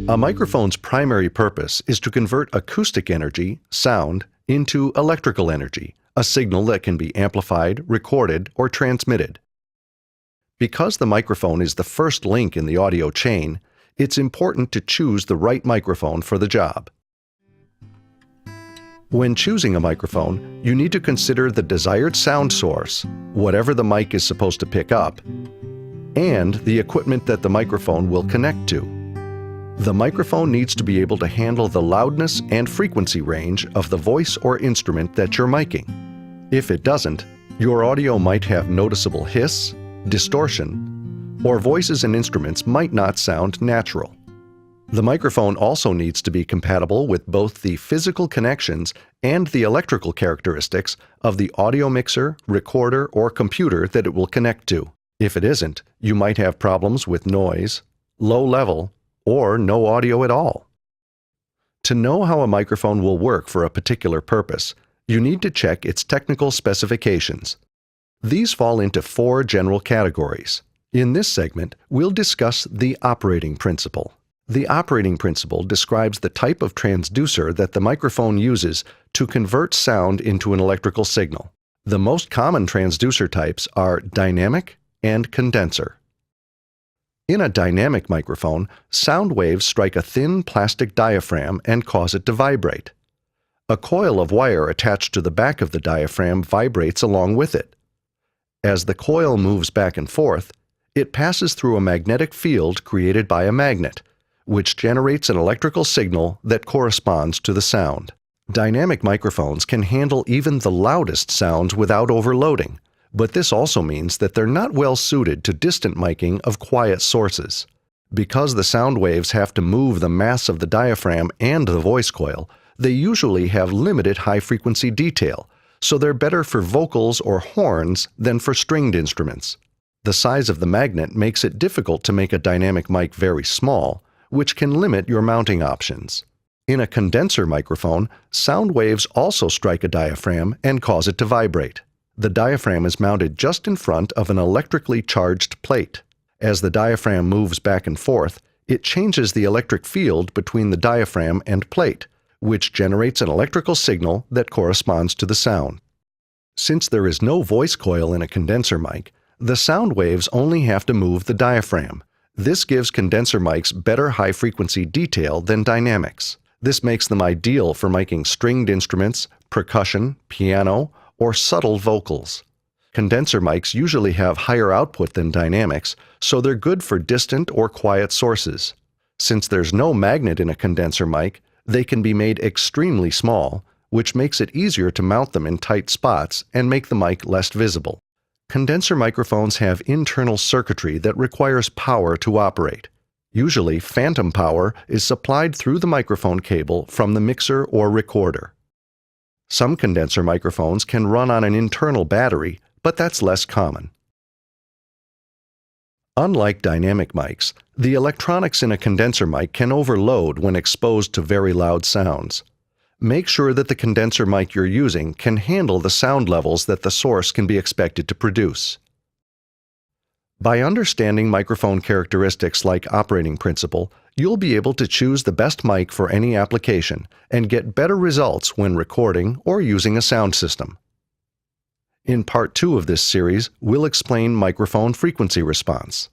A microphone's primary purpose is to convert acoustic energy, sound, into electrical energy, a signal that can be amplified, recorded, or transmitted. Because the microphone is the first link in the audio chain, it's important to choose the right microphone for the job. When choosing a microphone, you need to consider the desired sound source, whatever the mic is supposed to pick up, and the equipment that the microphone will connect to. The microphone needs to be able to handle the loudness and frequency range of the voice or instrument that you're miking. If it doesn't, your audio might have noticeable hiss, distortion, or voices and instruments might not sound natural. The microphone also needs to be compatible with both the physical connections and the electrical characteristics of the audio mixer, recorder, or computer that it will connect to. If it isn't, you might have problems with noise, low level, or no audio at all. To know how a microphone will work for a particular purpose, you need to check its technical specifications. These fall into 4 general categories. In this segment, we'll discuss the operating principle. The operating principle describes the type of transducer that the microphone uses to convert sound into an electrical signal. The most common transducer types are dynamic and condenser. In a dynamic microphone, sound waves strike a thin plastic diaphragm and cause it to vibrate. A coil of wire attached to the back of the diaphragm vibrates along with it. As the coil moves back and forth, it passes through a magnetic field created by a magnet, which generates an electrical signal that corresponds to the sound. Dynamic microphones can handle even the loudest sounds without overloading, but this also means that they're not well suited to distant miking of quiet sources. Because the sound waves have to move the mass of the diaphragm and the voice coil, they usually have limited high-frequency detail, so they're better for vocals or horns than for stringed instruments. The size of the magnet makes it difficult to make a dynamic mic very small, which can limit your mounting options. In a condenser microphone, sound waves also strike a diaphragm and cause it to vibrate. The diaphragm is mounted just in front of an electrically charged plate. As the diaphragm moves back and forth, it changes the electric field between the diaphragm and plate, which generates an electrical signal that corresponds to the sound. Since there is no voice coil in a condenser mic, the sound waves only have to move the diaphragm. This gives condenser mics better high-frequency detail than dynamics. This makes them ideal for miking stringed instruments, percussion, piano, or subtle vocals. Condenser mics usually have higher output than dynamics, so they're good for distant or quiet sources. Since there's no magnet in a condenser mic, they can be made extremely small, which makes it easier to mount them in tight spots and make the mic less visible. Condenser microphones have internal circuitry that requires power to operate. Usually, phantom power is supplied through the microphone cable from the mixer or recorder. Some condenser microphones can run on an internal battery, but that's less common. Unlike dynamic mics, the electronics in a condenser mic can overload when exposed to very loud sounds. Make sure that the condenser mic you're using can handle the sound levels that the source can be expected to produce. By understanding microphone characteristics like operating principle, you'll be able to choose the best mic for any application and get better results when recording or using a sound system. In Part 2 of this series, we'll explain microphone frequency response.